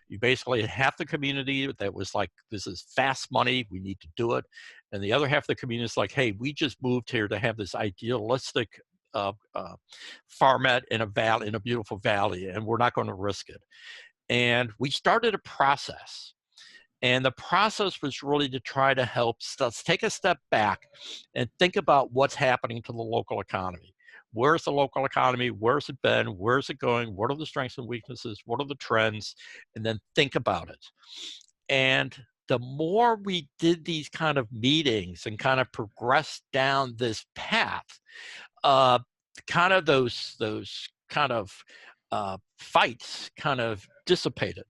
You basically had half the community that was like, this is fast money, we need to do it. And the other half of the community is like, hey, we just moved here to have this idealistic farmette in a valley, in a beautiful valley, and we're not going to risk it. And we started a process. And the process was really to try to help us take a step back and think about what's happening to the local economy. Where's the local economy? Where's it been? Where's it going? What are the strengths and weaknesses? What are the trends? And then think about it. And the more we did these kind of meetings and kind of progressed down this path, kind of those kind of fights kind of dissipated.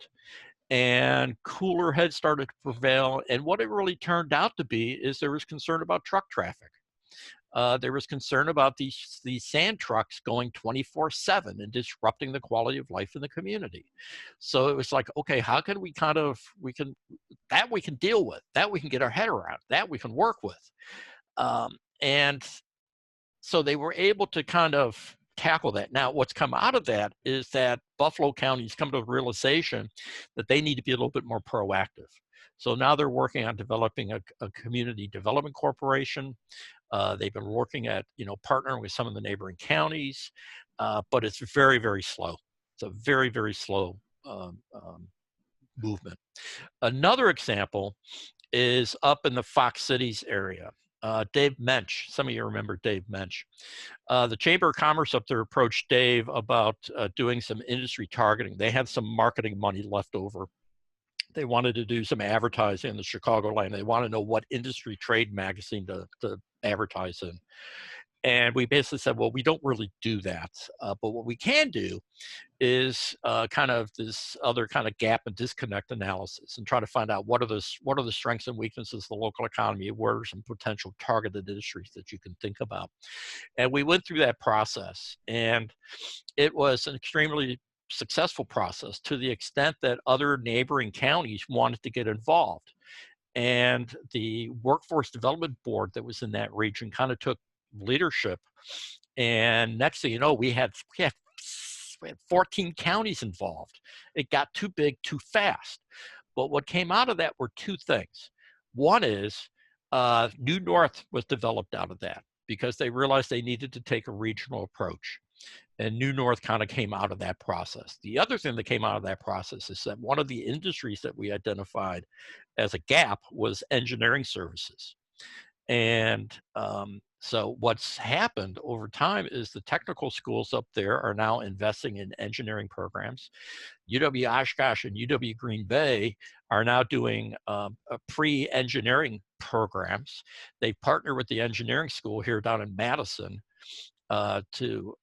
And cooler heads started to prevail. And what it really turned out to be is there was concern about truck traffic. There was concern about these sand trucks going 24/7 and disrupting the quality of life in the community. So it was like, okay, how can we we can deal with, that we can get our head around, that we can work with. And so they were able to kind of tackle that. Now, what's come out of that is that Buffalo County's come to the realization that they need to be a little bit more proactive. So now they're working on developing a community development corporation. They've been working at, partnering with some of the neighboring counties, but it's very, very slow. It's a very, very slow movement. Another example is up in the Fox Cities area. Dave Mensch, some of you remember Dave Mensch. The Chamber of Commerce up there approached Dave about doing some industry targeting. They had some marketing money left over. They wanted to do some advertising in the Chicagoland. They want to know what industry trade magazine to advertise in. And we basically said, well, we don't really do that. But what we can do is kind of this other kind of gap and disconnect analysis and try to find out what are the strengths and weaknesses of the local economy, where are some potential targeted industries that you can think about. And we went through that process, and it was an extremely successful process to the extent that other neighboring counties wanted to get involved. And the Workforce Development Board that was in that region kind of took leadership. And next thing you know, we had 14 counties involved. It got too big too fast. But what came out of that were two things. One is New North was developed out of that because they realized they needed to take a regional approach. And New North kind of came out of that process. The other thing that came out of that process is that one of the industries that we identified as a gap was engineering services. And so what's happened over time is the technical schools up there are now investing in engineering programs. UW-Oshkosh and UW-Green Bay are now doing pre-engineering programs. They partner with the engineering school here down in Madison to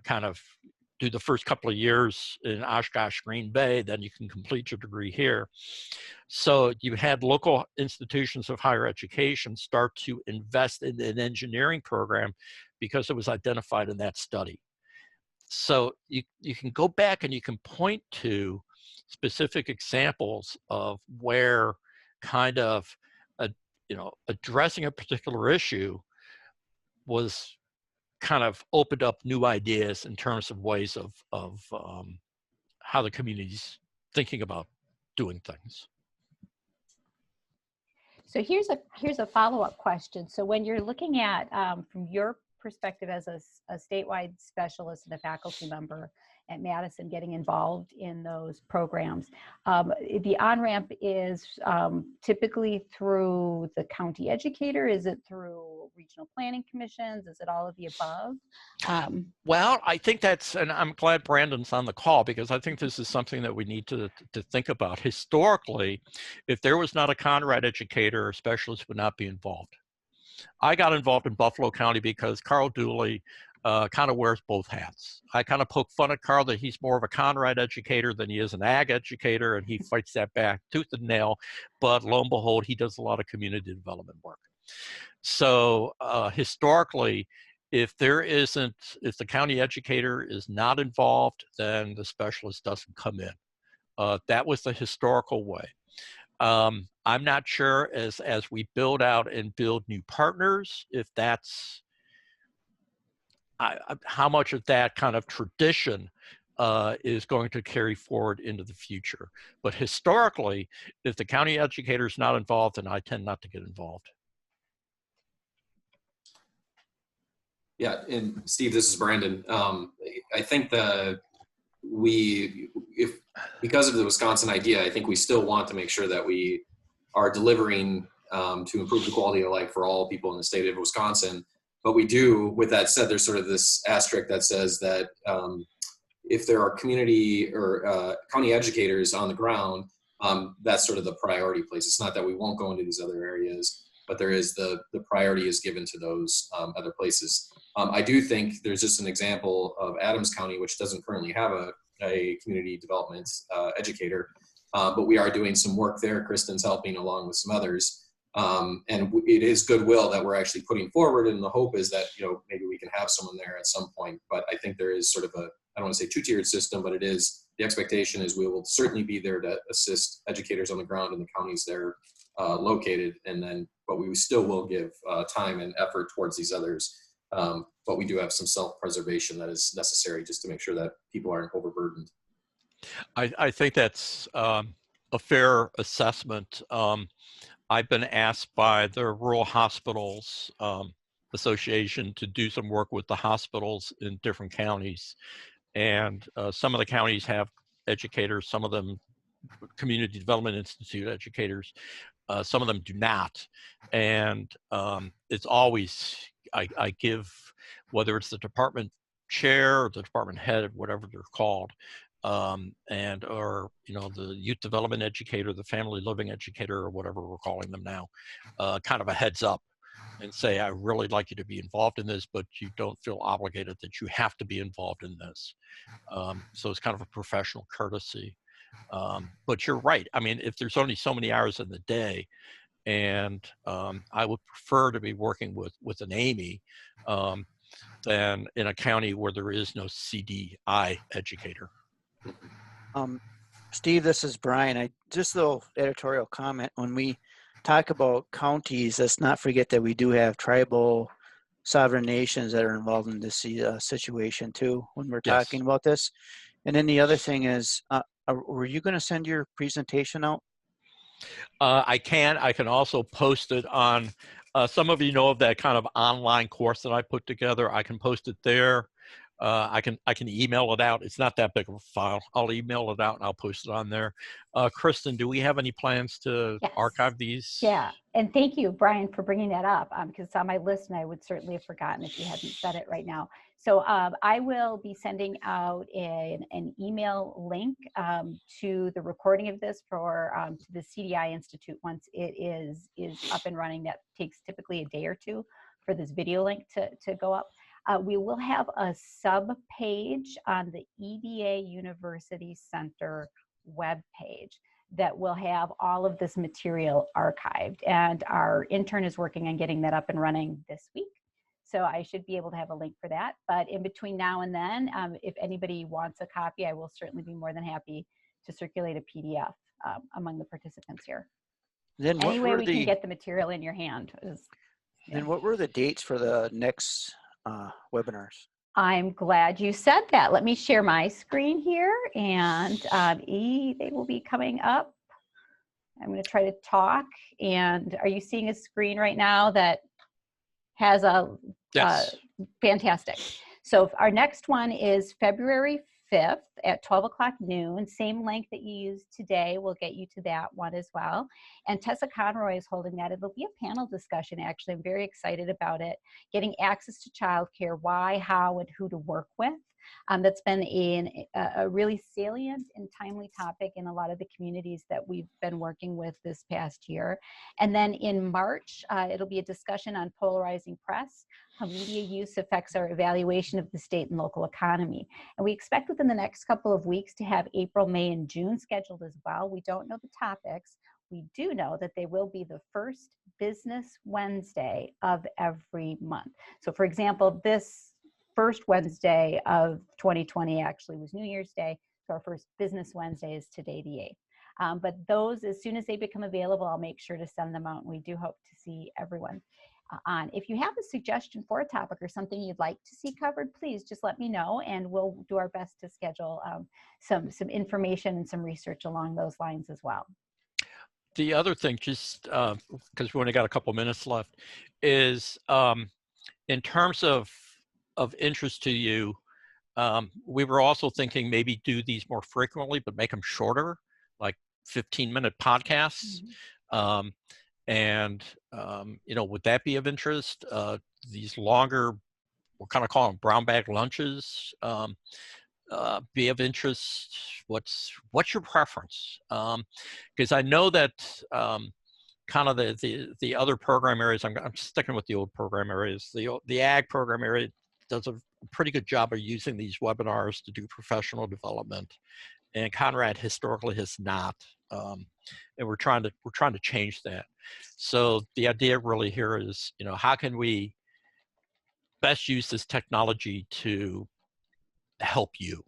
kind of do the first couple of years in Oshkosh, Green Bay, then you can complete your degree here. So you had local institutions of higher education start to invest in an engineering program because it was identified in that study. So you can go back and you can point to specific examples of where kind of addressing a particular issue was kind of opened up new ideas in terms of ways of how the community's thinking about doing things. So here's a follow-up question. So when you're looking at, from your perspective as a statewide specialist and a faculty member at Madison getting involved in those programs. The on-ramp is typically through the county educator. Is it through regional planning commissions? Is it all of the above? Well, I think that's, and I'm glad Brandon's on the call, because I think this is something that we need to think about. Historically, if there was not a Conrad educator, a specialist would not be involved. I got involved in Buffalo County because Carl Dooley kind of wears both hats. I kind of poke fun at Carl that he's more of a Conrad educator than he is an ag educator, and he fights that back tooth and nail. But lo and behold, he does a lot of community development work. So historically, if the county educator is not involved, then the specialist doesn't come in. That was the historical way. I'm not sure as we build out and build new partners, if that's how much of that kind of tradition is going to carry forward into the future. But historically, if the county educator is not involved, then I tend not to get involved. Yeah, and Steve, this is Brandon. I think because of the Wisconsin idea, I think we still want to make sure that we are delivering to improve the quality of life for all people in the state of Wisconsin. But we do, with that said, there's sort of this asterisk that says that if there are community or county educators on the ground, that's sort of the priority place. It's not that we won't go into these other areas, but there is the priority is given to those other places. I do think there's just an example of Adams County, which doesn't currently have a community development educator, but we are doing some work there. Kristen's helping along with some others. And it is goodwill that we're actually putting forward, and the hope is that, you know, maybe we can have someone there at some point. But I think there is sort of I don't want to say two-tiered system, but the expectation is we will certainly be there to assist educators on the ground in the counties they're located, but we still will give time and effort towards these others. But we do have some self-preservation that is necessary just to make sure that people aren't overburdened. I think that's a fair assessment. I've been asked by the Rural Hospitals Association to do some work with the hospitals in different counties. And some of the counties have educators, some of them Community Development Institute educators, some of them do not. And it's always, I give, whether it's the department chair or the department head, whatever they're called, or you know, the youth development educator, the family living educator, or whatever we're calling them now, kind of a heads up and say, I really like you to be involved in this, but you don't feel obligated that you have to be involved in this. So it's kind of a professional courtesy. But you're right. I mean, if there's only so many hours in the day, and I would prefer to be working with an Amy than in a county where there is no CDI educator. Steve, this is Brian. Just a little editorial comment. When we talk about counties, let's not forget that we do have tribal sovereign nations that are involved in this situation too, when we're talking about this. And then the other thing is, were you going to send your presentation out? I can also post it on, some of you know of that kind of online course that I put together. I can post it there. I can email it out. It's not that big of a file. I'll email it out and I'll post it on there. Kristen, do we have any plans to archive these? Yeah, and thank you, Brian, for bringing that up, because it's on my list and I would certainly have forgotten if you hadn't said it right now. So I will be sending out an email link to the recording of this to the CDI Institute once it is up and running. That takes typically a day or two for this video link to go up. We will have a sub-page on the EDA University Center webpage that will have all of this material archived. And our intern is working on getting that up and running this week. So I should be able to have a link for that. But in between now and then, if anybody wants a copy, I will certainly be more than happy to circulate a PDF among the participants here. Then Any way we can get the material in your hand. Then what were the dates for the next webinars? I'm glad you said that. Let me share my screen here, and they will be coming up. I'm going to try to talk. And are you seeing a screen right now that has a Yes. Fantastic. So our next one is February 5th at 12 o'clock noon. Same link that you used today will get you to that one as well. And Tessa Conroy is holding that. It'll be a panel discussion, actually. I'm very excited about it. Getting access to childcare, why, how, and who to work with. That's been a really salient and timely topic in a lot of the communities that we've been working with this past year. And then in March, it'll be a discussion on polarizing press, how media use affects our evaluation of the state and local economy. And we expect within the next couple of weeks to have April, May, and June scheduled as well. We don't know the topics. We do know that they will be the first business Wednesday of every month. So for example, this first Wednesday of 2020 actually was New Year's Day. So our first business Wednesday is today, the 8th. But those, as soon as they become available, I'll make sure to send them out. And we do hope to see everyone on. If you have a suggestion for a topic or something you'd like to see covered, please just let me know and we'll do our best to schedule some information and some research along those lines as well. The other thing, just because we only got a couple minutes left, is in terms of interest to you, we were also thinking maybe do these more frequently, but make them shorter, like 15-minute podcasts. You know, would that be of interest? These longer, we're kind of calling them brown bag lunches, be of interest? What's your preference? Because I know that kind of the other program areas, I'm sticking with the old program areas. The ag program area does a pretty good job of using these webinars to do professional development, and Conrad historically has not. And we're trying to change that. So the idea really here is, you know, how can we best use this technology to help you?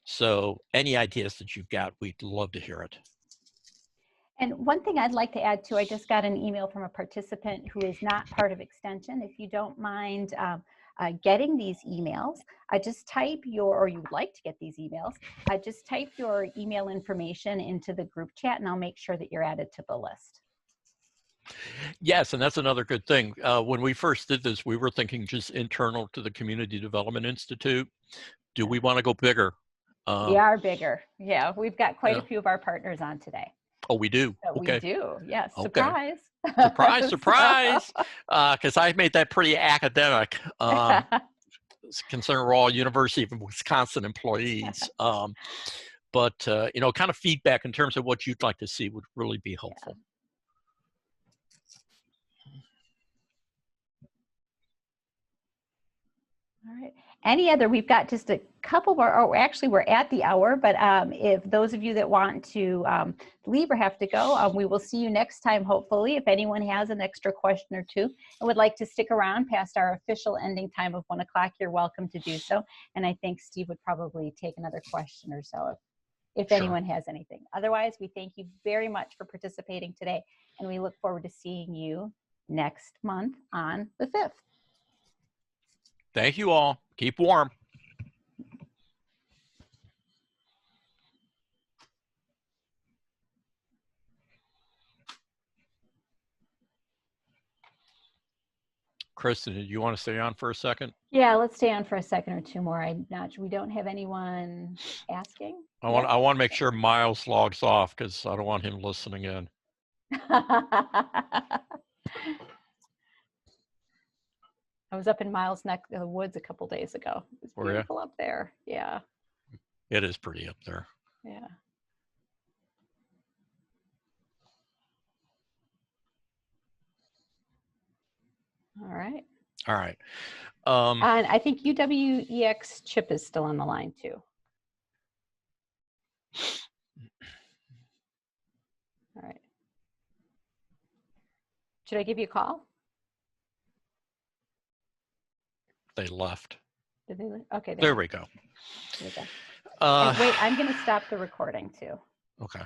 So any ideas that you've got, we'd love to hear it. And one thing I'd like to add too, I just got an email from a participant who is not part of Extension. If you don't mind getting these emails, just type or you would like to get these emails, just type your email information into the group chat and I'll make sure that you're added to the list. Yes, and that's another good thing. When we first did this, we were thinking just internal to the Community Development Institute. Do we want to go bigger? We are bigger. Yeah, we've got quite a few of our partners on today. Oh, we do? So Okay. We do, yes. Okay. Surprise. Surprise, surprise. Because I made that pretty academic, considering we're all University of Wisconsin employees. But, you know, kind of feedback in terms of what you'd like to see would really be helpful. All right. Any other, we've got just a couple more, or actually we're at the hour, but if those of you that want to leave or have to go, we will see you next time, hopefully. If anyone has an extra question or two and would like to stick around past our official ending time of 1 o'clock, you're welcome to do so. And I think Steve would probably take another question or so if Sure. anyone has anything. Otherwise, we thank you very much for participating today, and we look forward to seeing you next month on the 5th. Thank you all. Keep warm. Kristen, did you want to stay on for a second? Yeah, let's stay on for a second or two more. We don't have anyone asking. I want to make sure Miles logs off because I don't want him listening in. I was up in Miles' neck of the woods a couple days ago. It was beautiful up there. Yeah. It is pretty up there. Yeah. All right. All right. And I think UW-EX Chip is still on the line too. All right. Should I give you a call? They left. Did they? Okay. There we go. There we go. And wait, I'm going to stop the recording too. Okay.